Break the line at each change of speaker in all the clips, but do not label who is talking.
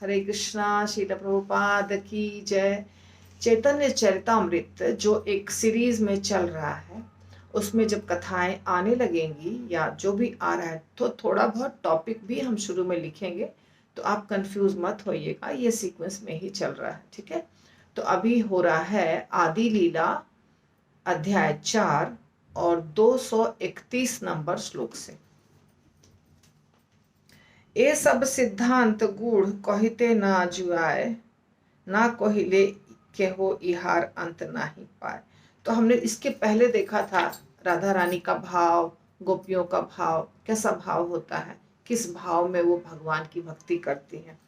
हरे कृष्णा। श्रील प्रभुपाद की जय। चैतन्य चरितामृत जो एक सीरीज में चल रहा है, उसमें जब कथाएं आने लगेंगी या जो भी आ रहा है तो थोड़ा बहुत टॉपिक भी हम शुरू में लिखेंगे, तो आप कंफ्यूज मत होइएगा, ये सीक्वेंस में ही चल रहा है, ठीक है। तो अभी हो रहा है आदि लीला अध्याय 4 और 231 नंबर श्लोक से। ये सब सिद्धांत गुण कहिते ना जुआए, ना कहिले के हो इहार अंत नाही पाए। तो हमने इसके पहले देखा था राधा रानी का भाव, गोपियों का भाव, कैसा भाव होता है, किस भाव में वो भगवान की भक्ति करती हैं।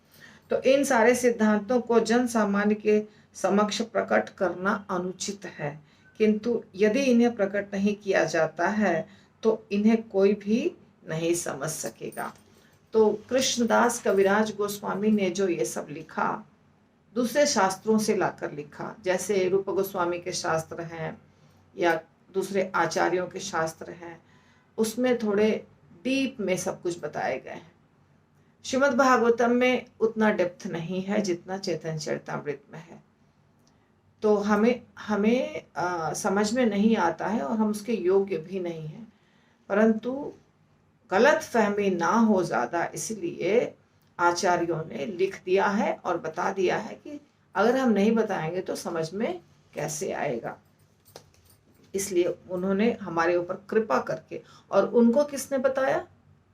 तो इन सारे सिद्धांतों को जन सामान्य के समक्ष प्रकट करना अनुचित है, किंतु यदि इन्हें प्रकट नहीं किया जाता है तो इन्हें कोई भी नहीं समझ सकेगा। तो कृष्णदास कविराज गोस्वामी ने जो ये सब लिखा, दूसरे शास्त्रों से लाकर लिखा, जैसे रूप गोस्वामी के शास्त्र हैं या दूसरे आचार्यों के शास्त्र हैं, उसमें थोड़े डीप में सब कुछ बताए गए हैं। श्रीमद् भागवतम में उतना डेप्थ नहीं है जितना चैतन्य चरितामृत में है। तो हमें हमें समझ में नहीं आता है और हम उसके योग्य भी नहीं हैं, परंतु गलत फहमी ना हो ज़्यादा, इसलिए आचार्यों ने लिख दिया है और बता दिया है कि अगर हम नहीं बताएंगे तो समझ में कैसे आएगा। इसलिए उन्होंने हमारे ऊपर कृपा करके, और उनको किसने बताया?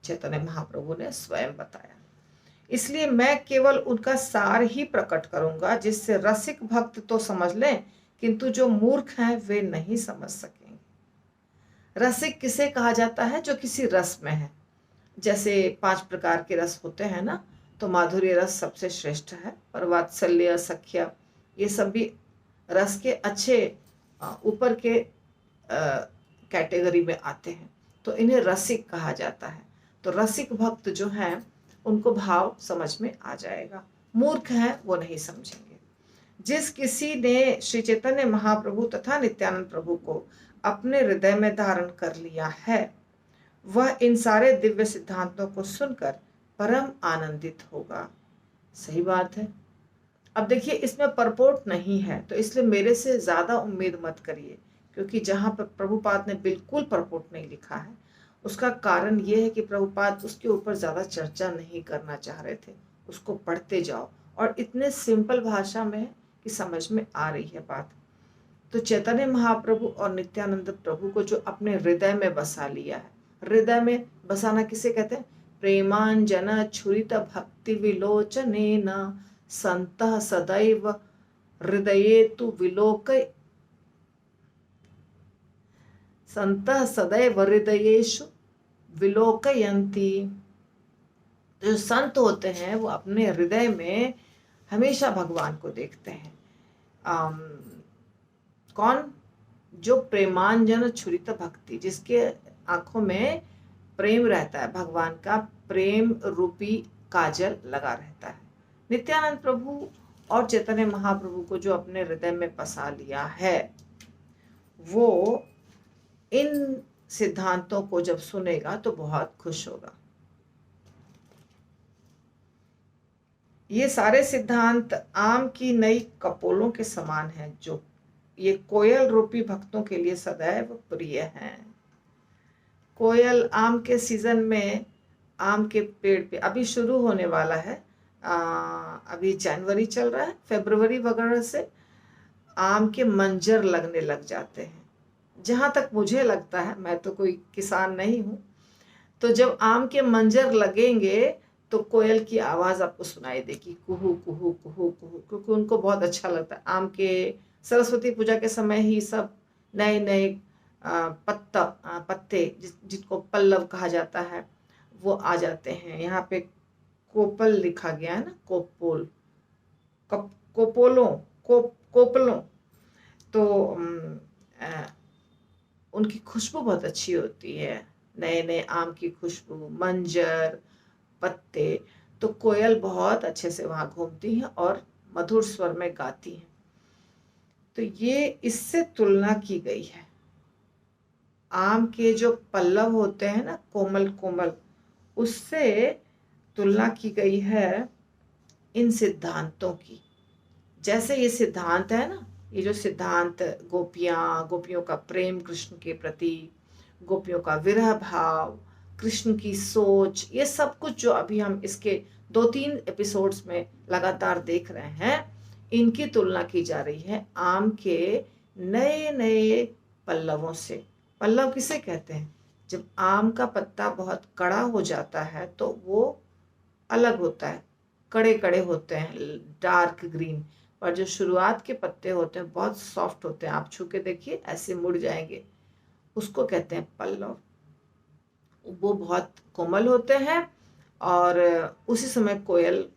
चैतन्य महाप्रभु ने स्वयं बताया। इसलिए मैं केवल उनका सार ही प्रकट करूंगा, जिससे रसिक भक्त तो समझ लें, किंतु जो मूर्ख हैं वे नहीं समझ सकेंगे। रसिक किसे कहा जाता है? जो किसी रस में है। जैसे 5 प्रकार के रस होते हैं ना, तो माधुर्य रस सबसे श्रेष्ठ है, पर वात्सल्य, सख्य, ये सब भी रस के अच्छे ऊपर के कैटेगरी में आते हैं, तो इन्हें रसिक कहा जाता है। तो रसिक भक्त जो हैं उनको भाव समझ में आ जाएगा, मूर्ख हैं वो नहीं समझेंगे। जिस किसी ने श्री चैतन्य महाप्रभु तथा नित्यानंद प्रभु को अपने हृदय में धारण कर लिया है, वह इन सारे दिव्य सिद्धांतों को सुनकर परम आनंदित होगा। सही बात है। अब देखिए, इसमें परपोर्ट नहीं है, तो इसलिए मेरे से ज्यादा उम्मीद मत करिए, क्योंकि जहां पर प्रभुपाद ने बिल्कुल परपोर्ट नहीं लिखा है, उसका कारण यह है कि प्रभुपाद उसके ऊपर ज्यादा चर्चा नहीं करना चाह रहे थे। उसको पढ़ते जाओ, और इतने सिंपल भाषा में है कि समझ में आ रही है बात। तो चैतन्य महाप्रभु और नित्यानंद प्रभु को जो अपने हृदय में बसा लिया है, हृदय में बसाना किसे कहते हैं? प्रेमांजन छुरित भक्ति विलोचनेन संतः सदैव हृदये तु विलोकय, संतः सदैव हृदयेषु विलोकयन्ति। जो संत होते हैं वो अपने हृदय में हमेशा भगवान को देखते हैं। कौन? जो प्रेमांजन छुरित भक्ति, जिसके आंखों में प्रेम रहता है, भगवान का प्रेम रूपी काजल लगा रहता है। नित्यानंद प्रभु और चैतन्य महाप्रभु को जो अपने हृदय में बसा लिया है, वो इन सिद्धांतों को जब सुनेगा तो बहुत खुश होगा। ये सारे सिद्धांत आम की नई कपोलों के समान हैं, जो ये कोयल रूपी भक्तों के लिए सदैव प्रिय हैं। कोयल आम के सीजन में आम के पेड़ पे अभी शुरू होने वाला है, अभी जनवरी चल रहा है, फरवरी वगैरह से आम के मंजर लगने लग जाते हैं। जहाँ तक मुझे लगता है, मैं तो कोई किसान नहीं हूँ, तो जब आम के मंजर लगेंगे तो कोयल की आवाज़ आपको सुनाई देगी, कुहू कुहू कुहू कुहू, क्योंकि उनको बहुत अच्छा लगता है। आम के सरस्वती पूजा के समय ही सब नए नए पत्ते जिनको पल्लव कहा जाता है, वो आ जाते हैं। यहाँ पे कोपल लिखा गया है ना, कोपोल, कोपोलों, कोपलों। तो उनकी खुशबू बहुत अच्छी होती है, नए नए आम की खुशबू, मंजर, पत्ते। तो कोयल बहुत अच्छे से वहां घूमती हैं और मधुर स्वर में गाती हैं। तो ये इससे तुलना की गई है। आम के जो पल्लव होते हैं ना, कोमल कोमल, उससे तुलना की गई है इन सिद्धांतों की। जैसे ये सिद्धांत है ना, ये जो सिद्धांत गोपियों का प्रेम कृष्ण के प्रति, गोपियों का विरह भाव, कृष्ण की सोच, ये सब कुछ जो अभी हम इसके 2-3 एपिसोड्स में लगातार देख रहे हैं, इनकी तुलना की जा रही है आम के नए नए पल्लवों से। पल्लव किसे कहते हैं? जब आम का पत्ता बहुत कड़ा हो जाता है तो वो अलग होता है, कड़े कड़े होते हैं, डार्क ग्रीन। और जो शुरुआत के पत्ते होते हैं बहुत सॉफ्ट होते हैं, आप छू के देखिए ऐसे मुड़ जाएंगे, उसको कहते हैं पल्लव। वो बहुत कोमल होते हैं और उसी समय कोयल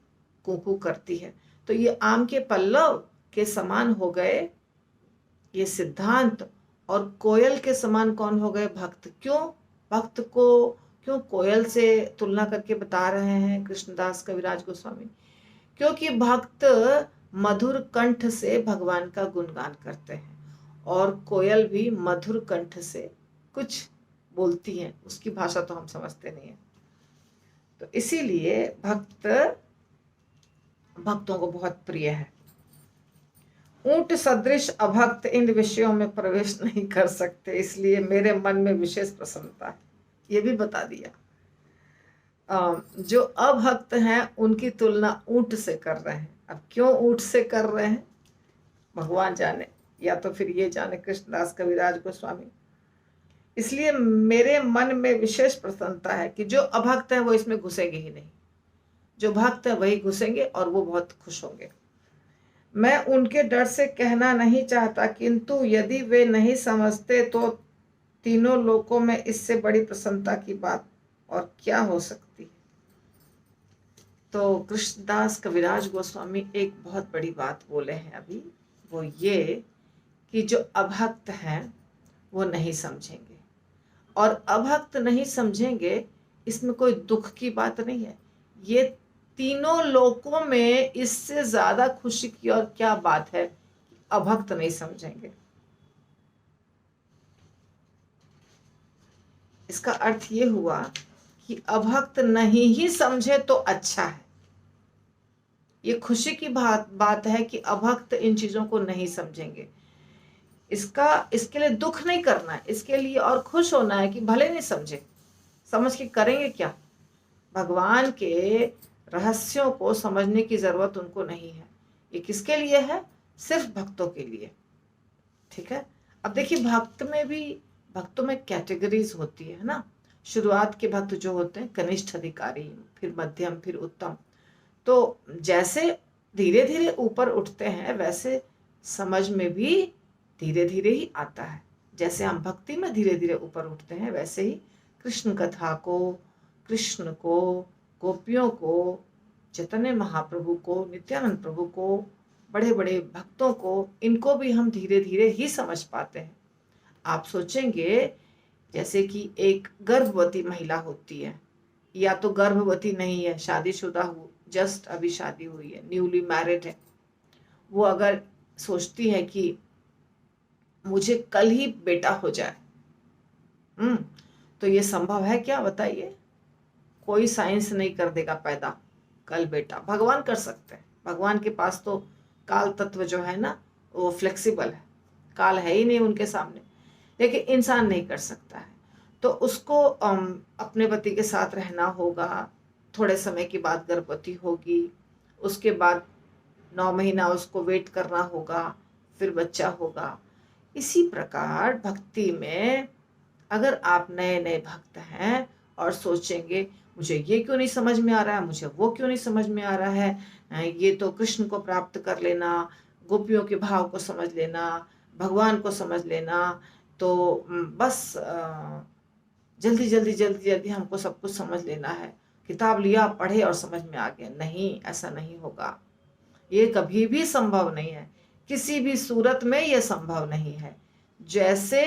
कूकू करती है। तो ये आम के पल्लव के समान हो गए ये सिद्धांत, और कोयल के समान कौन हो गए? भक्त। क्यों भक्त को क्यों कोयल से तुलना करके बता रहे हैं कृष्णदास कविराज गोस्वामी? क्योंकि भक्त मधुर कंठ से भगवान का गुणगान करते हैं, और कोयल भी मधुर कंठ से कुछ बोलती है, उसकी भाषा तो हम समझते नहीं है। तो इसीलिए भक्तों को बहुत प्रिय है। ऊंट सदृश अभक्त इन विषयों में प्रवेश नहीं कर सकते, इसलिए मेरे मन में विशेष प्रसन्नता है। ये भी बता दिया। जो अभक्त हैं उनकी तुलना ऊंट से कर रहे हैं। अब क्यों ऊंट से कर रहे हैं भगवान जाने, या तो फिर ये जाने कृष्णदास कविराज गोस्वामी। इसलिए मेरे मन में विशेष प्रसन्नता है कि जो अभक्त है वो इसमें घुसेंगे ही नहीं, जो भक्त है वही घुसेंगे और वो बहुत खुश होंगे। मैं उनके डर से कहना नहीं चाहता, किंतु यदि वे नहीं समझते तो तीनों लोकों में इससे बड़ी प्रसन्नता की बात और क्या हो सकती है। तो कृष्णदास कविराज गोस्वामी एक बहुत बड़ी बात बोले हैं अभी, वो ये कि जो अभक्त हैं वो नहीं समझेंगे, और अभक्त नहीं समझेंगे इसमें कोई दुख की बात नहीं है। ये तीनों लोकों में इससे ज्यादा खुशी की और क्या बात है, अभक्त नहीं समझेंगे। इसका अर्थ ये हुआ कि अभक्त नहीं ही समझे तो अच्छा है। ये खुशी की बात है कि अभक्त इन चीजों को नहीं समझेंगे। इसके लिए दुख नहीं करना है, इसके लिए और खुश होना है कि भले नहीं समझे, समझ के करेंगे क्या? भगवान के रहस्यों को समझने की जरूरत उनको नहीं है। ये किसके लिए है? सिर्फ भक्तों के लिए। ठीक है। अब देखिए भक्तों में कैटेगरीज होती है ना। शुरुआत के भक्त जो होते हैं कनिष्ठ अधिकारी, फिर मध्यम, फिर उत्तम। तो जैसे धीरे धीरे ऊपर उठते हैं वैसे समझ में भी धीरे धीरे ही आता है। जैसे हम भक्ति में धीरे धीरे ऊपर उठते हैं वैसे ही कृष्ण कथा को, कृष्ण को, गोपियों को, चैतन्य महाप्रभु को, नित्यानंद प्रभु को, बड़े बड़े भक्तों को, इनको भी हम धीरे धीरे ही समझ पाते हैं। आप सोचेंगे जैसे कि एक गर्भवती महिला होती है, या तो गर्भवती नहीं है, शादीशुदा हो, जस्ट अभी शादी हुई है, न्यूली मैरिड है, वो अगर सोचती है कि मुझे कल ही बेटा हो जाए, तो ये संभव है क्या? बताइए। कोई साइंस नहीं कर देगा पैदा कल बेटा। भगवान कर सकते हैं, भगवान के पास तो काल तत्व जो है ना वो फ्लेक्सिबल है, काल है ही नहीं उनके सामने, लेकिन इंसान नहीं कर सकता है। तो उसको अपने पति के साथ रहना होगा, थोड़े समय के बाद गर्भवती होगी, उसके बाद 9 महीना उसको वेट करना होगा, फिर बच्चा होगा। इसी प्रकार भक्ति में अगर आप नए नए भक्त हैं और सोचेंगे मुझे ये क्यों नहीं समझ में आ रहा है, मुझे वो क्यों नहीं समझ में आ रहा है, ये तो कृष्ण को प्राप्त कर लेना, गोपियों के भाव को समझ लेना, भगवान को समझ लेना, तो बस जल्दी जल्दी जल्दी जल्दी हमको सब कुछ समझ लेना है, किताब लिया, पढ़े और समझ में आ गया। नहीं, ऐसा नहीं होगा। ये कभी भी संभव नहीं है, किसी भी सूरत में ये संभव नहीं है। जैसे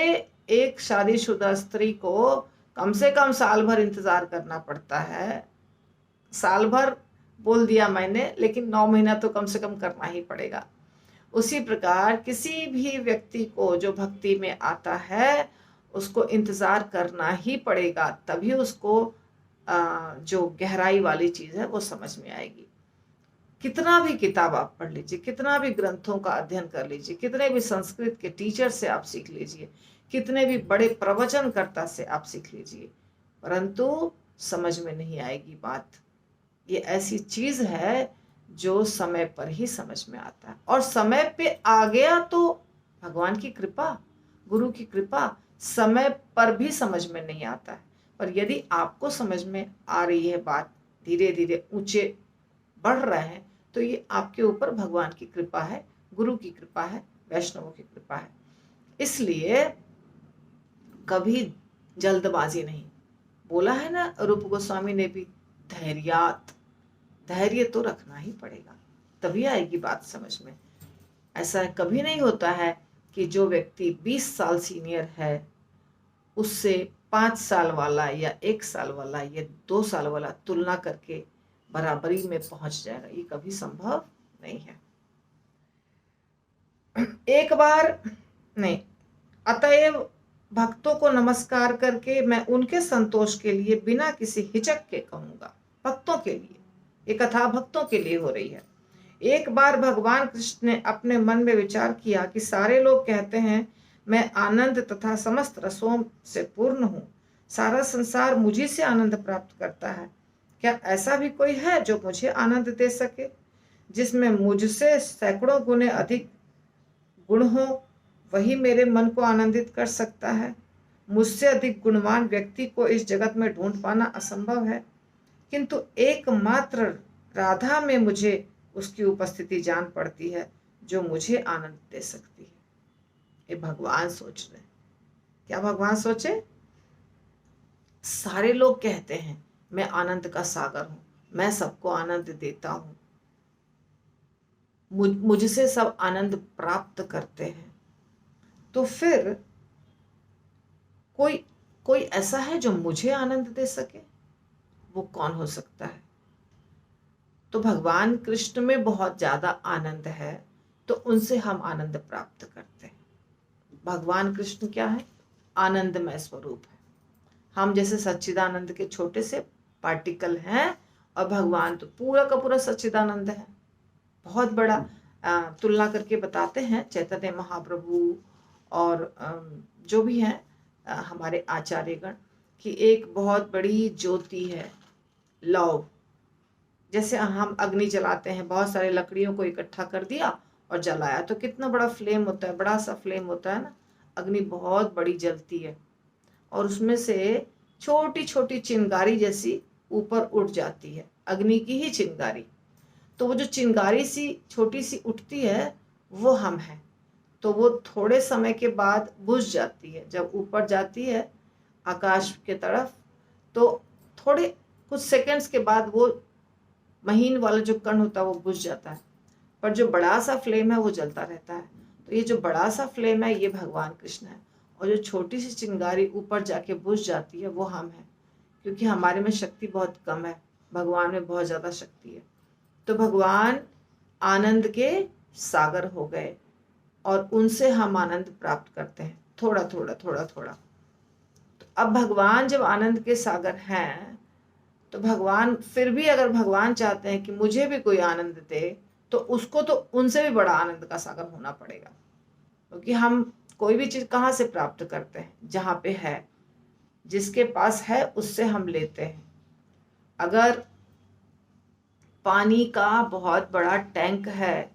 एक शादीशुदा स्त्री को कम से कम साल भर इंतजार करना पड़ता है, साल भर बोल दिया मैंने, लेकिन 9 महीना तो कम से कम करना ही पड़ेगा। उसी प्रकार किसी भी व्यक्ति को जो भक्ति में आता है उसको इंतजार करना ही पड़ेगा, तभी उसको जो गहराई वाली चीज है वो समझ में आएगी। कितना भी किताब आप पढ़ लीजिए, कितना भी ग्रंथों का अध्ययन कर लीजिए, कितने भी संस्कृत के टीचर से आप सीख लीजिए, कितने भी बड़े प्रवचनकर्ता से आप सीख लीजिए, परंतु समझ में नहीं आएगी बात। ये ऐसी चीज है जो समय पर ही समझ में आता है, और समय पे आ गया तो भगवान की कृपा, गुरु की कृपा। समय पर भी समझ में नहीं आता है, पर यदि आपको समझ में आ रही है बात, धीरे धीरे ऊंचे बढ़ रहे हैं, तो ये आपके ऊपर भगवान की कृपा है, गुरु की कृपा है, वैष्णवों की कृपा है। इसलिए कभी जल्दबाजी नहीं। बोला है ना रूप गोस्वामी ने भी, धैर्यात, धैर्य तो रखना ही पड़ेगा, तभी आएगी बात समझ में। ऐसा कभी नहीं होता है कि जो व्यक्ति 20 साल सीनियर है उससे 5 साल वाला या 1 साल वाला या 2 साल वाला तुलना करके बराबरी में पहुंच जाएगा, ये कभी संभव नहीं है। एक बार नहीं, अतएव भक्तों को नमस्कार करके मैं उनके संतोष के लिए बिना किसी हिचक के कहूंगा। भक्तों के लिए, ये कथा भक्तों के लिए हो रही है। एक बार भगवान कृष्ण ने अपने मन में विचार किया कि सारे लोग कहते हैं मैं आनंद तथा समस्त रसों से पूर्ण हूँ, सारा संसार मुझी से आनंद प्राप्त करता है, क्या ऐसा भी कोई है जो मुझे आनंद दे सके, जिसमें मुझसे सैकड़ों गुने अधिक गुण हो, वही मेरे मन को आनंदित कर सकता है। मुझसे अधिक गुणवान व्यक्ति को इस जगत में ढूंढ पाना असंभव है, किंतु एकमात्र राधा में मुझे उसकी उपस्थिति जान पड़ती है जो मुझे आनंद दे सकती है। ये भगवान सोच रहे हैं। क्या भगवान सोचे? सारे लोग कहते हैं मैं आनंद का सागर हूं, मैं सबको आनंद देता हूं, मुझसे सब आनंद प्राप्त करते हैं, तो फिर कोई कोई ऐसा है जो मुझे आनंद दे सके? वो कौन हो सकता है? तो भगवान कृष्ण में बहुत ज्यादा आनंद है, तो उनसे हम आनंद प्राप्त करते हैं। भगवान कृष्ण क्या है? आनंदमय स्वरूप है। हम जैसे सच्चिदानंद के छोटे से पार्टिकल हैं, और भगवान तो पूरा का पूरा सच्चिदानंद है। बहुत बड़ा तुलना करके बताते हैं चैतन्य महाप्रभु और जो भी हैं हमारे आचार्यगण, कि एक बहुत बड़ी ज्योति है, लौ। जैसे हम अग्नि जलाते हैं, बहुत सारे लकड़ियों को इकट्ठा कर दिया और जलाया, तो कितना बड़ा फ्लेम होता है, बड़ा सा फ्लेम होता है ना। अग्नि बहुत बड़ी जलती है, और उसमें से छोटी छोटी चिंगारी जैसी ऊपर उठ जाती है, अग्नि की ही चिंगारी। तो वो जो चिंगारी सी छोटी सी उठती है, वो हम हैं। तो वो थोड़े समय के बाद बुझ जाती है, जब ऊपर जाती है आकाश के तरफ, तो थोड़े कुछ सेकंड्स के बाद वो महीन वाला जो कण होता है वो बुझ जाता है, पर जो बड़ा सा फ्लेम है वो जलता रहता है। तो ये जो बड़ा सा फ्लेम है ये भगवान कृष्ण है, और जो छोटी सी चिंगारी ऊपर जाके बुझ जाती है वो हम हैं, क्योंकि हमारे में शक्ति बहुत कम है, भगवान में बहुत ज्यादा शक्ति है। तो भगवान आनंद के सागर हो गए, और उनसे हम आनंद प्राप्त करते हैं, थोड़ा थोड़ा थोड़ा थोड़ा। तो अब भगवान जब आनंद के सागर हैं, तो भगवान फिर भी अगर भगवान चाहते हैं कि मुझे भी कोई आनंद दे, तो उसको तो उनसे भी बड़ा आनंद का सागर होना पड़ेगा। क्योंकि हम कोई भी चीज कहाँ से प्राप्त करते हैं? जहाँ पे है, जिसके पास है उससे हम लेते हैं। अगर पानी का बहुत बड़ा टैंक है,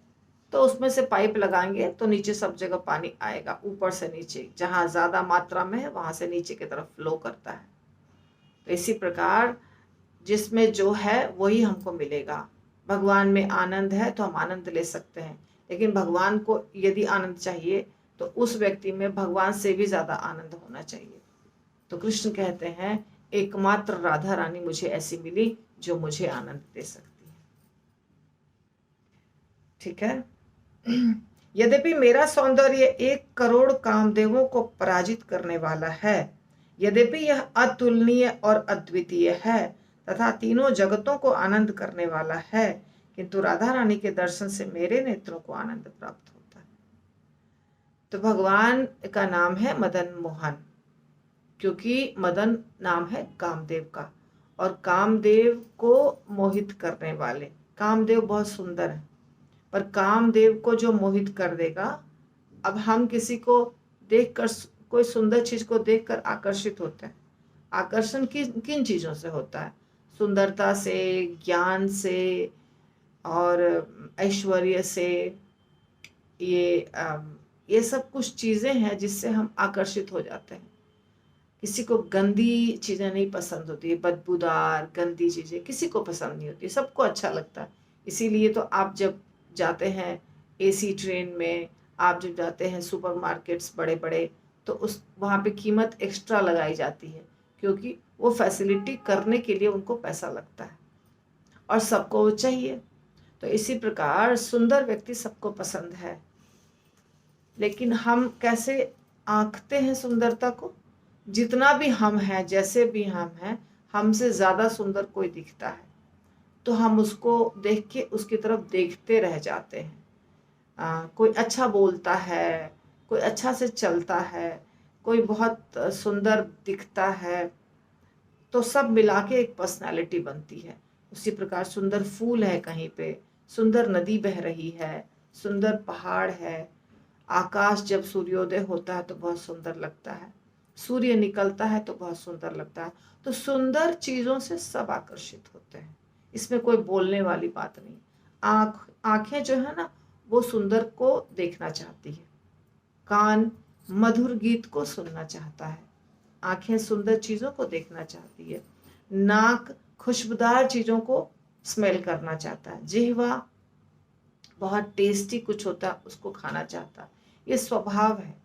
तो उसमें से पाइप लगाएंगे तो नीचे सब जगह पानी आएगा, ऊपर से नीचे, जहाँ ज्यादा मात्रा में है वहां से नीचे की तरफ फ्लो करता है। तो इसी प्रकार जिसमें जो है वही हमको मिलेगा। भगवान में आनंद है तो हम आनंद ले सकते हैं, लेकिन भगवान को यदि आनंद चाहिए तो उस व्यक्ति में भगवान से भी ज्यादा आनंद होना चाहिए। तो कृष्ण कहते हैं एकमात्र राधा रानी मुझे ऐसी मिली जो मुझे आनंद दे सकती है। ठीक है। यद्यपि मेरा सौंदर्य 1 करोड़ कामदेवों को पराजित करने वाला है, यद्यपि यह अतुलनीय और अद्वितीय है तथा तीनों जगतों को आनंद करने वाला है, किंतु राधा रानी के दर्शन से मेरे नेत्रों को आनंद प्राप्त होता है। तो भगवान का नाम है मदन मोहन, क्योंकि मदन नाम है कामदेव का, और कामदेव को मोहित करने वाले, कामदेव बहुत सुंदर है, पर कामदेव को जो मोहित कर देगा, अब हम किसी को देखकर, कोई सुंदर चीज को देखकर आकर्षित होते हैं। आकर्षण किन किन चीजों से होता है? सुंदरता से, ज्ञान से और ऐश्वर्य से। ये सब कुछ चीजें हैं जिससे हम आकर्षित हो जाते हैं। किसी को गंदी चीजें नहीं पसंद होती, बदबूदार गंदी चीजें किसी को पसंद नहीं होती, सबको अच्छा लगता है। इसीलिए तो आप जब जाते हैं एसी ट्रेन में, आप जब जाते हैं सुपरमार्केट्स बड़े बड़े, तो उस वहाँ पे कीमत एक्स्ट्रा लगाई जाती है, क्योंकि वो फैसिलिटी करने के लिए उनको पैसा लगता है और सबको वो चाहिए। तो इसी प्रकार सुंदर व्यक्ति सबको पसंद है, लेकिन हम कैसे आंकते हैं सुंदरता को? जितना भी हम हैं, जैसे भी हम हैं, हमसे ज़्यादा सुंदर कोई दिखता है तो हम उसको देख के उसकी तरफ देखते रह जाते हैं। कोई अच्छा बोलता है, कोई अच्छा से चलता है, कोई बहुत सुंदर दिखता है, तो सब मिला के एक पर्सनालिटी बनती है। उसी प्रकार सुंदर फूल है कहीं पे, सुंदर नदी बह रही है, सुंदर पहाड़ है, आकाश जब सूर्योदय होता है तो बहुत सुंदर लगता है, सूर्य निकलता है तो बहुत सुंदर लगता है। तो सुंदर चीजों से सब आकर्षित होते हैं, इसमें कोई बोलने वाली बात नहीं। आंखें जो है ना, वो सुंदर को देखना चाहती है, कान मधुर गीत को सुनना चाहता है, आंखें सुंदर चीजों को देखना चाहती है, नाक खुशबूदार चीजों को स्मेल करना चाहता है, जिह्वा बहुत टेस्टी कुछ होता है उसको खाना चाहता है। ये स्वभाव है।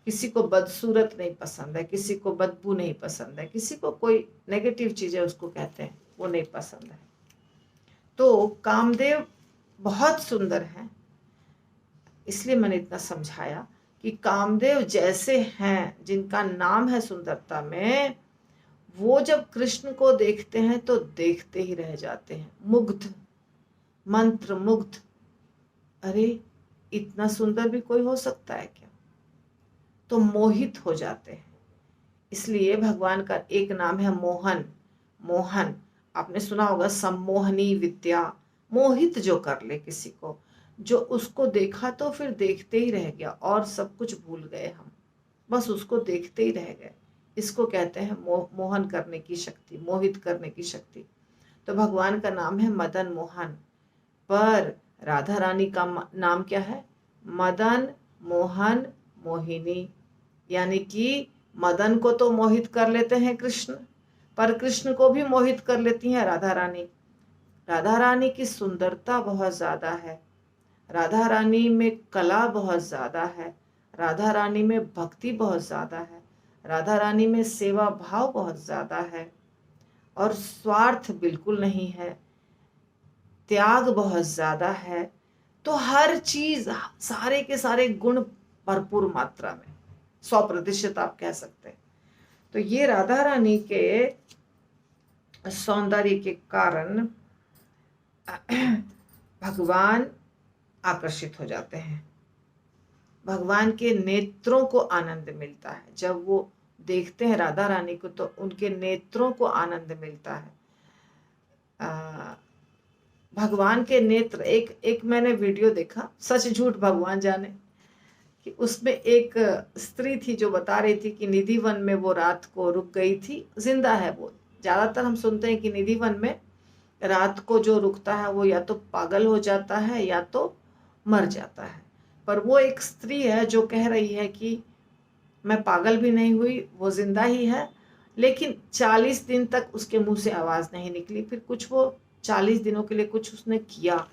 किसी को बदसूरत नहीं पसंद है, किसी को बदबू नहीं पसंद है, किसी को कोई नेगेटिव चीजें उसको कहते हैं वो नहीं पसंद है। तो कामदेव बहुत सुंदर हैं, इसलिए मैंने इतना समझाया कि कामदेव जैसे हैं, जिनका नाम है सुंदरता में, वो जब कृष्ण को देखते हैं तो देखते ही रह जाते हैं, मुग्ध, मंत्र मुग्ध। अरे इतना सुंदर भी कोई हो सकता है क्या? तो मोहित हो जाते हैं। इसलिए भगवान का एक नाम है मोहन। मोहन आपने सुना होगा, सम्मोहनी विद्या, मोहित जो कर ले किसी को, जो उसको देखा तो फिर देखते ही रह गया और सब कुछ भूल गए, हम बस उसको देखते ही रह गए। इसको कहते हैं मोहन करने की शक्ति, मोहित करने की शक्ति। तो भगवान का नाम है मदन मोहन, पर राधा रानी का नाम क्या है? मदन मोहन मोहिनी। यानी कि मदन को तो मोहित कर लेते हैं कृष्ण, पर कृष्ण को भी मोहित कर लेती हैं राधा रानी। राधा रानी की सुंदरता बहुत ज्यादा है, राधा रानी में कला बहुत ज्यादा है, राधा रानी में भक्ति बहुत ज्यादा है, राधा रानी में सेवा भाव बहुत ज्यादा है, और स्वार्थ बिल्कुल नहीं है, त्याग बहुत ज्यादा है। तो हर चीज, सारे के सारे गुण भरपूर मात्रा में, 100% आप कह सकते हैं। तो ये राधा रानी के सौंदर्य के कारण भगवान आकर्षित हो जाते हैं। भगवान के नेत्रों को आनंद मिलता है, जब वो देखते हैं राधा रानी को तो उनके नेत्रों को आनंद मिलता है। भगवान के नेत्र, एक मैंने वीडियो देखा, सच झूठ भगवान जाने, कि उसमें एक स्त्री थी जो बता रही थी कि निधि वन में वो रात को रुक गई थी। जिंदा है वो। ज्यादातर हम सुनते हैं कि निधि वन में रात को जो रुकता है वो या तो पागल हो जाता है या तो मर जाता है, पर वो एक स्त्री है जो कह रही है कि मैं पागल भी नहीं हुई, वो जिंदा ही है। लेकिन 40 दिन तक उसके मुंह से आवाज नहीं निकली। फिर कुछ वो 40 दिनों के लिए कुछ उसने किया,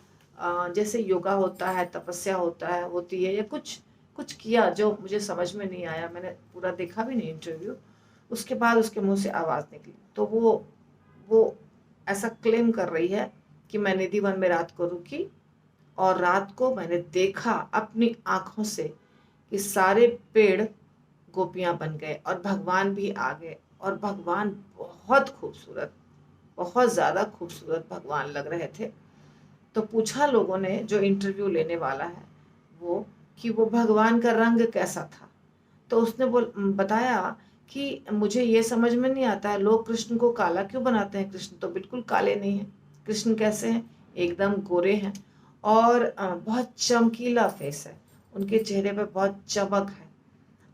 जैसे योगा होता है, तपस्या होती है, या कुछ कुछ किया जो मुझे समझ में नहीं आया, मैंने पूरा देखा भी नहीं इंटरव्यू। उसके बाद उसके मुंह से आवाज निकली। तो वो ऐसा क्लेम कर रही है कि मैं निधि वन में रात को रुकी और रात को मैंने देखा अपनी आंखों से कि सारे पेड़ गोपियां बन गए और भगवान भी आ गए, और भगवान बहुत खूबसूरत, बहुत ज्यादा खूबसूरत भगवान लग रहे थे। तो पूछा लोगों ने, जो इंटरव्यू लेने वाला है वो, कि वो भगवान का रंग कैसा था। तो उसने बताया कि मुझे ये समझ में नहीं आता है, लोग कृष्ण को काला क्यों बनाते हैं, कृष्ण तो बिल्कुल काले नहीं है। कृष्ण कैसे हैं? एकदम गोरे हैं और बहुत चमकीला फेस है, उनके चेहरे पे बहुत चमक है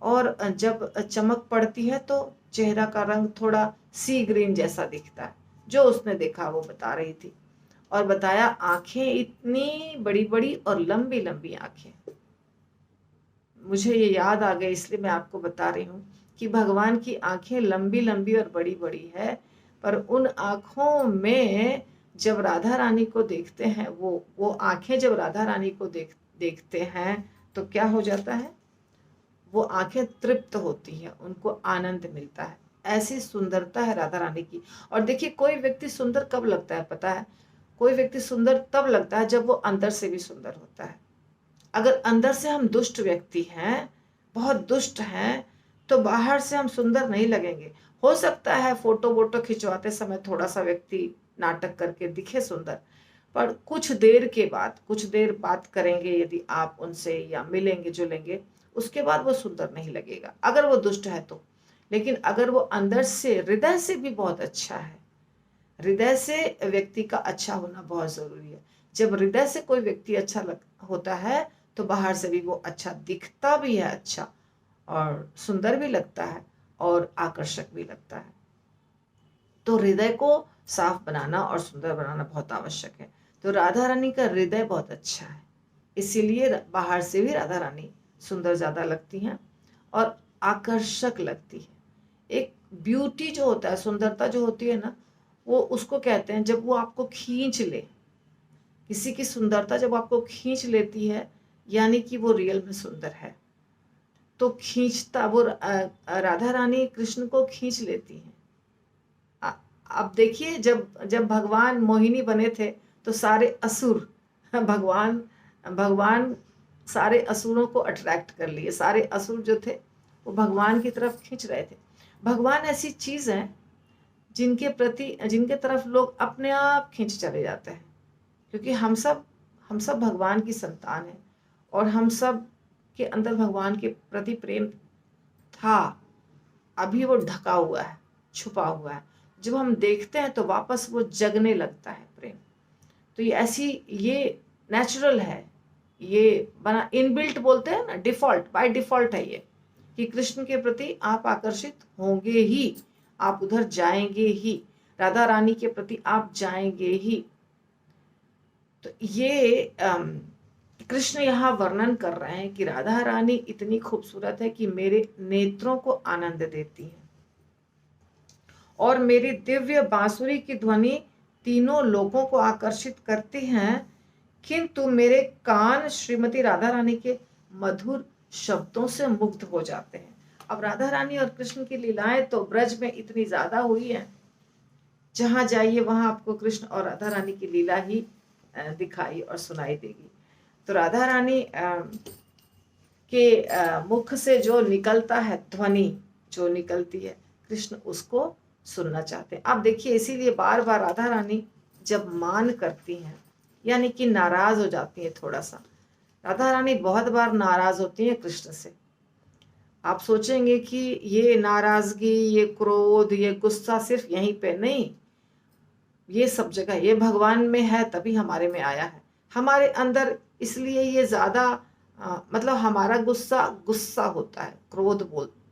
और जब चमक पड़ती है तो चेहरा का रंग थोड़ा सी ग्रीन जैसा दिखता है। जो उसने देखा वो बता रही थी और बताया आंखें इतनी बड़ी बड़ी और लंबी लंबी आंखें। मुझे ये याद आ गई इसलिए मैं आपको बता रही हूँ कि भगवान की आंखें लंबी लंबी और बड़ी बड़ी है, पर उन आंखों में जब राधा रानी को देखते हैं, वो आंखें जब राधा रानी को देखते हैं तो क्या हो जाता है, वो आंखें तृप्त होती है, उनको आनंद मिलता है। ऐसी सुंदरता है राधा रानी की। और देखिए कोई व्यक्ति सुंदर कब लगता है पता है, कोई व्यक्ति सुंदर तब लगता है जब वो अंदर से भी सुंदर होता है। अगर अंदर से हम दुष्ट व्यक्ति हैं, बहुत दुष्ट हैं, तो बाहर से हम सुंदर नहीं लगेंगे। हो सकता है फोटो वोटो खिंचवाते समय थोड़ा सा व्यक्ति नाटक करके दिखे सुंदर, पर कुछ देर बात करेंगे यदि आप उनसे या मिलेंगे जुलेंगे, उसके बाद वो सुंदर नहीं लगेगा अगर वो दुष्ट है तो। लेकिन अगर वो अंदर से हृदय से भी बहुत अच्छा है, हृदय से व्यक्ति का अच्छा होना बहुत जरूरी है। जब हृदय से कोई व्यक्ति अच्छा होता है तो बाहर से भी वो अच्छा दिखता भी है, अच्छा और सुंदर भी लगता है और आकर्षक भी लगता है। तो हृदय को साफ बनाना और सुंदर बनाना बहुत आवश्यक है। तो राधा रानी का हृदय बहुत अच्छा है, इसीलिए बाहर से भी राधा रानी सुंदर ज्यादा लगती हैं और आकर्षक लगती है। एक ब्यूटी जो होता है, सुंदरता जो होती है ना, वो उसको कहते हैं जब वो आपको खींच ले। किसी की सुंदरता जब आपको खींच लेती है यानी कि वो रियल में सुंदर है। तो खींचता वो राधा रानी कृष्ण को खींच लेती हैं। अब देखिए जब जब भगवान मोहिनी बने थे तो सारे असुर भगवान सारे असुरों को अट्रैक्ट कर लिए। सारे असुर जो थे वो भगवान की तरफ खींच रहे थे। भगवान ऐसी चीज है जिनके तरफ लोग अपने आप खींच चले जाते हैं, क्योंकि हम सब भगवान की संतान हैं और हम सब के अंदर भगवान के प्रति प्रेम था, अभी वो ढका हुआ है, छुपा हुआ है। जब हम देखते हैं तो वापस वो जगने लगता है प्रेम। तो ये नेचुरल है, ये बना इनबिल्ट बोलते हैं ना, डिफॉल्ट बाय डिफॉल्ट है ये, कि कृष्ण के प्रति आप आकर्षित होंगे ही, आप उधर जाएंगे ही, राधा रानी के प्रति आप जाएंगे ही। तो ये कृष्ण यहाँ वर्णन कर रहे हैं कि राधा रानी इतनी खूबसूरत है कि मेरे नेत्रों को आनंद देती है और मेरी दिव्य बांसुरी की ध्वनि तीनों लोगों को आकर्षित करती हैं, किंतु मेरे कान श्रीमती राधा रानी के मधुर शब्दों से मुग्ध हो जाते हैं। अब राधा रानी और कृष्ण की लीलाएं तो ब्रज में इतनी ज्यादा हुई हैं, जहां जाइए वहां आपको कृष्ण और राधा रानी की लीला ही दिखाई और सुनाई देगी। तो राधा रानी के मुख से जो निकलता है, ध्वनि जो निकलती है, कृष्ण उसको सुनना चाहते हैं। आप देखिए इसीलिए बार बार राधा रानी जब मान करती हैं यानी कि नाराज हो जाती है थोड़ा सा, राधा रानी बहुत बार नाराज होती है कृष्ण से। आप सोचेंगे कि ये नाराजगी, ये क्रोध, ये गुस्सा सिर्फ यहीं पे नहीं, ये सब जगह, ये भगवान में है तभी हमारे में आया है, हमारे अंदर, इसलिए ये ज्यादा मतलब हमारा गुस्सा होता है, क्रोध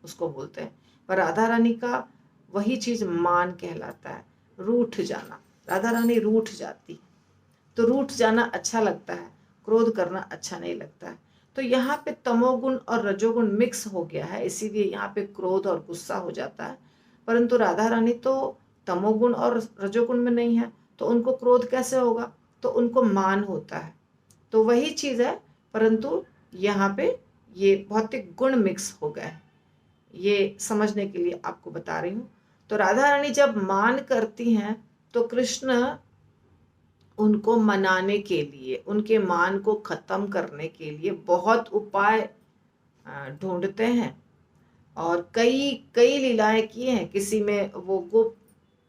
उसको बोलते हैं। पर राधा रानी का वही चीज मान कहलाता है, रूठ जाना। राधा रानी रूठ जाती है, तो रूठ जाना अच्छा लगता है, क्रोध करना अच्छा नहीं लगता है। तो यहाँ पे तमोगुण और रजोगुण मिक्स हो गया है, इसीलिए यहाँ पे क्रोध और गुस्सा हो जाता है। परंतु राधा रानी तो तमोगुण और रजोगुण में नहीं है, तो उनको क्रोध कैसे होगा, तो उनको मान होता है। तो वही चीज है, परंतु यहाँ पे ये भौतिक गुण मिक्स हो गए, ये समझने के लिए आपको बता रही हूँ। तो राधा रानी जब मान करती हैं तो कृष्ण उनको मनाने के लिए, उनके मान को खत्म करने के लिए बहुत उपाय ढूंढते हैं और कई कई लीलाएं किए हैं। किसी में वो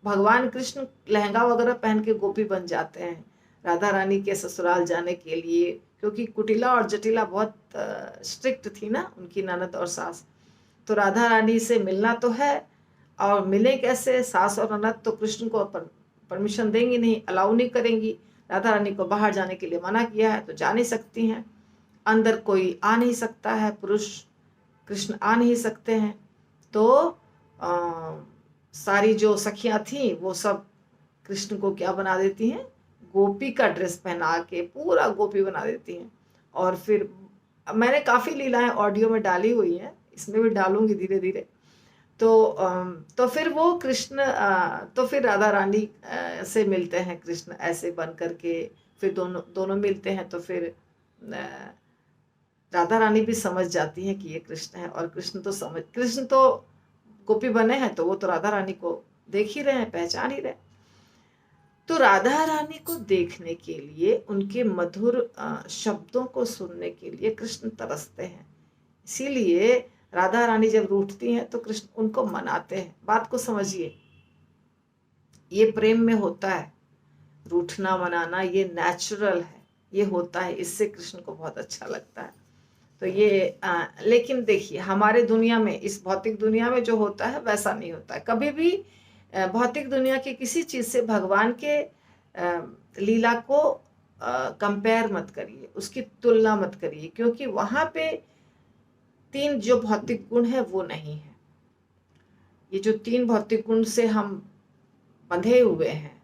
भगवान कृष्ण लहंगा वगैरह पहन के गोपी बन जाते हैं राधा रानी के ससुराल जाने के लिए, क्योंकि कुटिला और जटिला बहुत स्ट्रिक्ट थी ना उनकी ननद और सास। तो राधा रानी से मिलना तो है, और मिले कैसे, सास और ननद तो कृष्ण को परमिशन देंगी नहीं, अलाउ नहीं करेंगी। राधा रानी को बाहर जाने के लिए मना किया है तो जा नहीं सकती हैं, अंदर कोई आ नहीं सकता है, पुरुष कृष्ण आ नहीं सकते हैं। तो सारी जो सखियां थी वो सब कृष्ण को क्या बना देती हैं, गोपी का ड्रेस पहना के पूरा गोपी बना देती हैं। और फिर मैंने काफ़ी लीलाएं ऑडियो में डाली हुई हैं, इसमें भी डालूंगी धीरे धीरे। तो फिर वो कृष्ण तो फिर राधा रानी से मिलते हैं कृष्ण ऐसे बन करके, फिर दोनों दोनों मिलते हैं। तो फिर राधा रानी भी समझ जाती है कि ये कृष्ण है, और कृष्ण तो गोपी बने हैं तो वो तो राधा रानी को देख ही रहे हैं, पहचान ही रहे। तो राधा रानी को देखने के लिए, उनके मधुर शब्दों को सुनने के लिए कृष्ण तरसते हैं। इसीलिए राधा रानी जब रूठती हैं तो कृष्ण उनको मनाते हैं। बात को समझिए, ये प्रेम में होता है, रूठना मनाना ये नेचुरल है, ये होता है, इससे कृष्ण को बहुत अच्छा लगता है। तो ये लेकिन देखिए हमारे दुनिया में, इस भौतिक दुनिया में जो होता है वैसा नहीं होता है। कभी भी भौतिक दुनिया की किसी चीज से भगवान के लीला को कंपेयर मत करिए, उसकी तुलना मत करिए, क्योंकि वहां पे 3 जो भौतिक गुण है वो नहीं है। ये जो 3 भौतिक गुण से हम बंधे हुए हैं,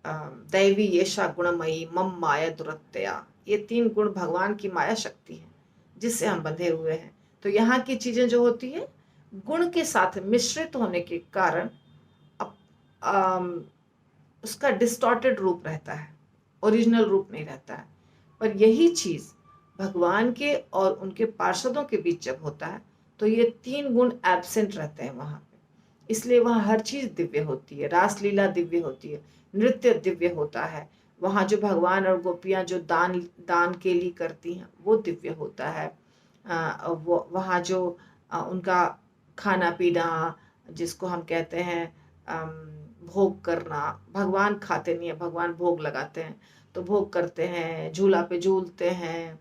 दैवी येषा गुणमयी मम माया दुरत्यया, ये 3 गुण भगवान की माया शक्ति है जिससे हम बंधे हुए हैं। तो यहाँ की चीजें जो होती है गुण के साथ मिश्रित होने के कारण उसका डिस्टॉर्टेड रूप रहता है, ओरिजिनल रूप नहीं रहता है। पर यही चीज भगवान के और उनके पार्षदों के बीच जब होता है तो ये 3 गुण एब्सेंट रहते हैं वहां पे। इसलिए वहां हर चीज दिव्य होती है, रासलीला दिव्य होती है, नृत्य दिव्य होता है, वहां जो भगवान और गोपियां जो दान के लिए करती हैं वो दिव्य होता है। वहाँ जो उनका खाना पीना, जिसको हम कहते हैं भोग करना, भगवान खाते नहीं है, भगवान भोग लगाते हैं, तो भोग करते हैं, झूला पे झूलते हैं,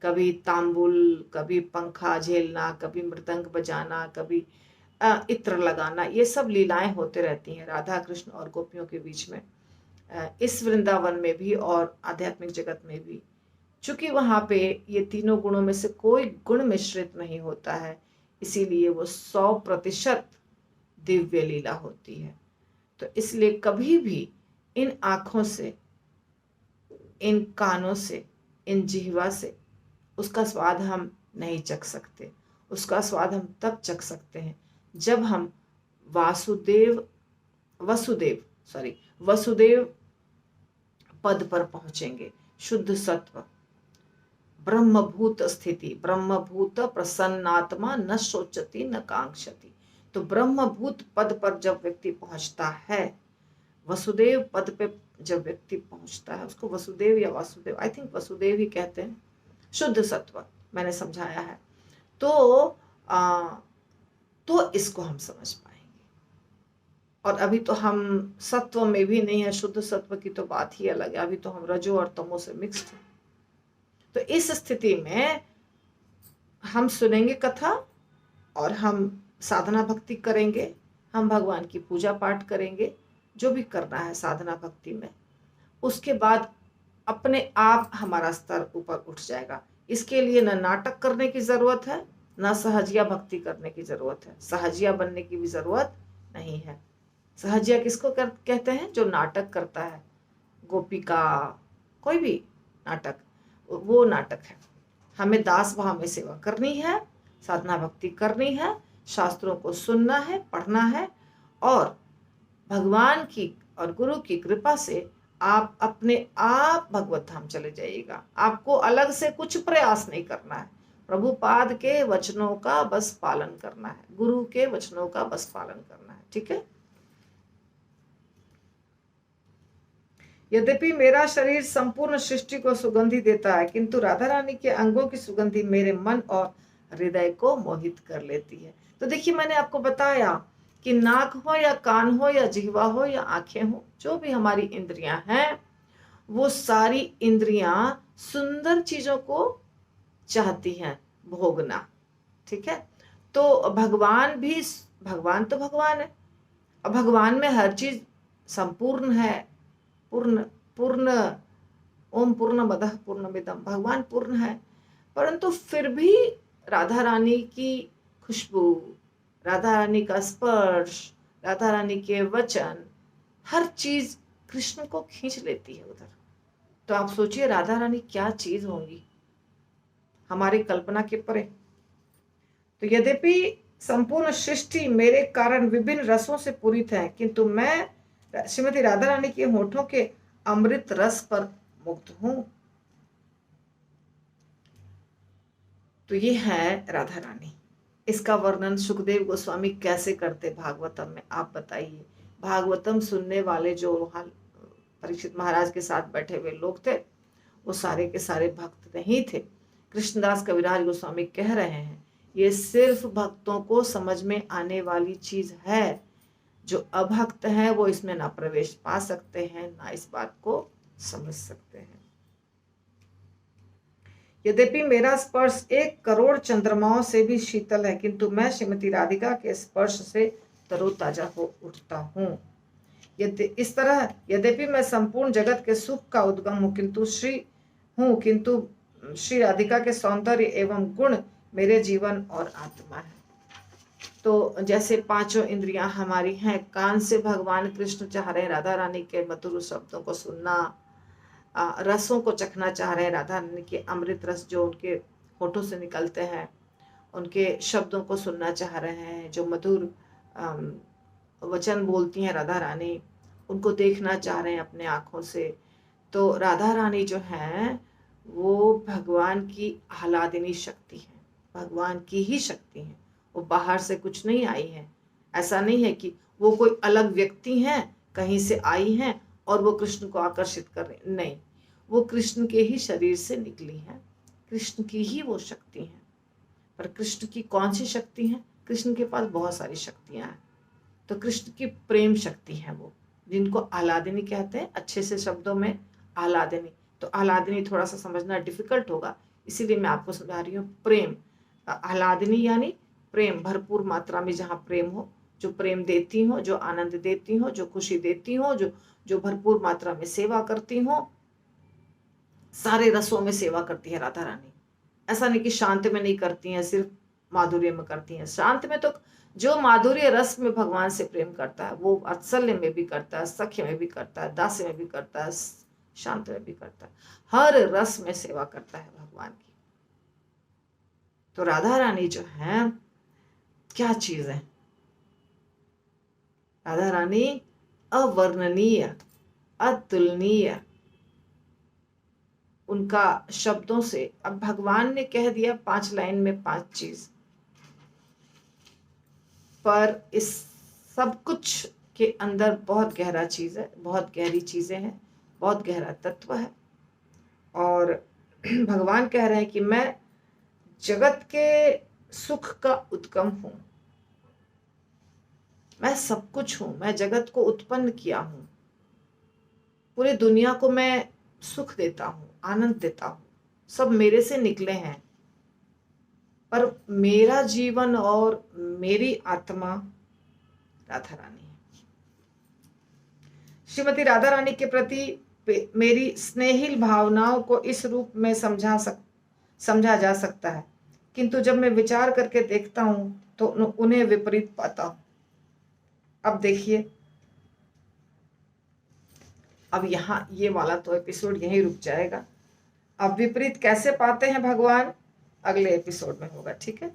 कभी तांबुल, कभी पंखा झेलना, कभी मृदंग बजाना, कभी इत्र लगाना, ये सब लीलाएं होते रहती हैं राधा कृष्ण और गोपियों के बीच में, इस वृंदावन में भी और आध्यात्मिक जगत में भी। चूंकि वहां पे ये तीनों गुणों में से कोई गुण मिश्रित नहीं होता है, इसीलिए वो 100% दिव्य लीला होती है। तो इसलिए कभी भी इन आंखों से, इन कानों से, इन जिह्वा से उसका स्वाद हम नहीं चख सकते। उसका स्वाद हम तब चख सकते हैं जब हम वसुदेव पद पर पहुंचेंगे। शुद्ध सत्व, ब्रह्मभूत स्थिति, ब्रह्मभूत प्रसन्नात्मा न सोचती न कांक्षति। तो ब्रह्मभूत पद पर जब व्यक्ति पहुंचता है, वसुदेव पद पे जब व्यक्ति पहुंचता है, उसको वसुदेव या वासुदेव, आई थिंक वसुदेव ही कहते हैं, शुद्ध सत्व मैंने समझाया है। तो इसको हम समझ पाएंगे। और अभी तो हम सत्व में भी नहीं है, शुद्ध सत्व की तो बात ही अलग है, अभी तो हम रजो और तमो से मिक्स्ड हैं। तो इस स्थिति में हम सुनेंगे कथा और हम साधना भक्ति करेंगे, हम भगवान की पूजा पाठ करेंगे, जो भी करना है साधना भक्ति में। उसके बाद अपने आप हमारा स्तर ऊपर उठ जाएगा। इसके लिए न नाटक करने की जरूरत है, न सहजिया भक्ति करने की जरूरत है, सहजिया बनने की भी जरूरत नहीं है। सहजिया किसको कहते हैं? जो नाटक करता है, गोपी का कोई भी नाटक, वो नाटक है। हमें दास भाव में सेवा करनी है, साधना भक्ति करनी है, शास्त्रों को सुनना है, पढ़ना है, और भगवान की और गुरु की कृपा से आप अपने आप भगवत धाम चले जाइएगा। आपको अलग से कुछ प्रयास नहीं करना है, प्रभुपाद के वचनों का बस पालन करना है, गुरु के वचनों का बस पालन करना है। ठीक है। यद्यपि मेरा शरीर संपूर्ण सृष्टि को सुगंधि देता है, किंतु राधा रानी के अंगों की सुगंधि मेरे मन और हृदय को मोहित कर लेती है। तो देखिए, मैंने आपको बताया कि नाक हो या कान हो या जिह्वा हो या आंखें हो, जो भी हमारी इंद्रियां हैं, वो सारी इंद्रियां सुंदर चीजों को चाहती हैं भोगना। ठीक है। तो भगवान तो भगवान है, और भगवान में हर चीज संपूर्ण है, पूर्ण पूर्ण, ओम पूर्णमदः पूर्णमिदं, भगवान पूर्ण है, परंतु फिर भी राधा रानी की खुशबू, राधा रानी का स्पर्श, राधा रानी के वचन, हर चीज कृष्ण को खींच लेती है उधर। तो आप सोचिए राधा रानी क्या चीज होंगी, हमारी कल्पना के परे। तो यद्यपि संपूर्ण सृष्टि मेरे कारण विभिन्न रसों से पूरित है, किंतु मैं श्रीमती राधा रानी के होठों के अमृत रस पर मुग्ध हूं। तो ये है राधा रानी। इसका वर्णन सुखदेव गोस्वामी कैसे करते भागवतम में, आप बताइए। भागवतम सुनने वाले जो वहां परीक्षित महाराज के साथ बैठे हुए लोग थे, वो सारे के सारे भक्त नहीं थे। कृष्णदास कविराज गोस्वामी कह रहे हैं ये सिर्फ भक्तों को समझ में आने वाली चीज है, जो अभक्त हैं वो इसमें ना प्रवेश पा सकते हैं, ना इस बात को समझ सकते हैं। यद्यपि मेरा स्पर्श 1 करोड़ चंद्रमाओं से भी शीतल है, किंतु मैं श्रीमती राधिका के स्पर्श से तरोताजा हो उठता हूँ। इस तरह यद्यपि मैं संपूर्ण जगत के सुख का उद्गम हूँ, किंतु श्री राधिका के सौंदर्य एवं गुण मेरे जीवन और आत्मा है। तो जैसे 5 इंद्रियां हमारी हैं, कान से भगवान कृष्ण चाह रहे हैं राधा रानी के मधुर शब्दों को सुनना, रसों को चखना चाह रहे हैं, राधा रानी के अमृत रस जो उनके होठों से निकलते हैं, उनके शब्दों को सुनना चाह रहे हैं, जो मधुर वचन बोलती हैं राधा रानी, उनको देखना चाह रहे हैं अपने आँखों से। तो राधा रानी जो है वो भगवान की आह्लादिनी शक्ति है, भगवान की ही शक्ति है, वो बाहर से कुछ नहीं आई है। ऐसा नहीं है कि वो कोई अलग व्यक्ति हैं, कहीं से आई हैं और वो कृष्ण को आकर्षित कर रही, नहीं, वो कृष्ण के ही शरीर से निकली है, कृष्ण की ही वो शक्ति है। पर कृष्ण की कौन सी शक्ति है? कृष्ण के पास बहुत सारी शक्तियां हैं। तो कृष्ण की प्रेम शक्ति है वो, जिनको आह्लादिनी कहते हैं, अच्छे से शब्दों में आह्लादिनी। तो आह्लादिनी थोड़ा सा समझना डिफिकल्ट होगा, इसीलिए मैं आपको समझा रही हूँ। प्रेम, आह्लादिनी यानी प्रेम, भरपूर मात्रा में जहाँ प्रेम हो, जो प्रेम देती हो, जो आनंद देती हो, जो खुशी देती हो, जो भरपूर मात्रा में सेवा करती हो, सारे रसों में सेवा करती है राधा रानी। ऐसा नहीं कि शांत में नहीं करती हैं, सिर्फ माधुर्य में करती हैं। शांत में तो जो माधुर्य रस में भगवान से प्रेम करता है वो वात्सल्य में भी करता है, सख्य में भी करता है, दास्य में भी करता है, शांत में भी करता है, हर रस में सेवा करता है भगवान की। तो राधा रानी जो है क्या चीज है, राधा रानी अवर्णनीय, अतुलनीय। उनका शब्दों से, अब भगवान ने कह दिया 5 लाइन में 5 चीज, पर इस सब कुछ के अंदर बहुत गहरा चीज है, बहुत गहरी चीजें हैं, बहुत गहरा तत्व है। और भगवान कह रहे हैं कि मैं जगत के सुख का उद्गम हूं, मैं सब कुछ हूं, मैं जगत को उत्पन्न किया हूं, पूरी दुनिया को मैं सुख देता हूं, आनंद देता हूं, सब मेरे से निकले हैं। पर मेरा जीवन और मेरी आत्मा राधा रानी है। श्रीमती राधा रानी के प्रति मेरी स्नेहिल भावनाओं को इस रूप में समझा जा सकता है, किंतु जब मैं विचार करके देखता हूं तो उन्हें विपरीत पाता हूं। अब देखिए, अब यहाँ ये वाला तो एपिसोड यहीं रुक जाएगा। अब विपरीत कैसे पाते हैं भगवान, अगले एपिसोड में होगा, ठीक है।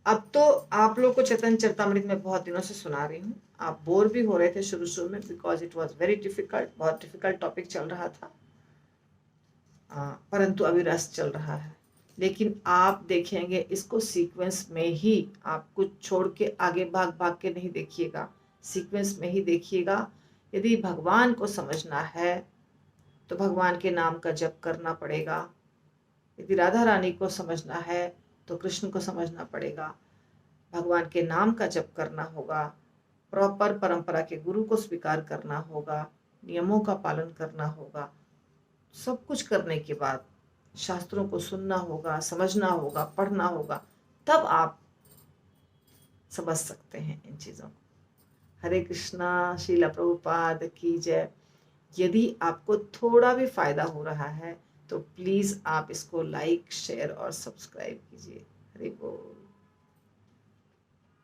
अब तो आप लोग को चैतन्य चरितामृत में बहुत दिनों से सुना रही हूँ, आप बोर भी हो रहे थे शुरू में, because it was very difficult, बहुत डिफिकल्ट टॉपिक चल रहा था, परंतु अभी रस चल रहा है। लेकिन आप देखेंगे इसको सीक्वेंस में ही, आप कुछ छोड़ के आगे भाग भाग के नहीं देखिएगा, सीक्वेंस में ही देखिएगा। यदि भगवान को समझना है तो भगवान के नाम का जप करना पड़ेगा, यदि राधा रानी को समझना है तो कृष्ण को समझना पड़ेगा, भगवान के नाम का जप करना होगा, प्रॉपर परंपरा के गुरु को स्वीकार करना होगा, नियमों का पालन करना होगा। सब कुछ करने के बाद शास्त्रों को सुनना होगा, समझना होगा, पढ़ना होगा, तब आप समझ सकते हैं इन चीज़ों को। हरे कृष्णा। श्रीला प्रभुपाद की जय। यदि आपको थोड़ा भी फायदा हो रहा है तो प्लीज आप इसको लाइक, शेयर और सब्सक्राइब कीजिए। हरि बोल।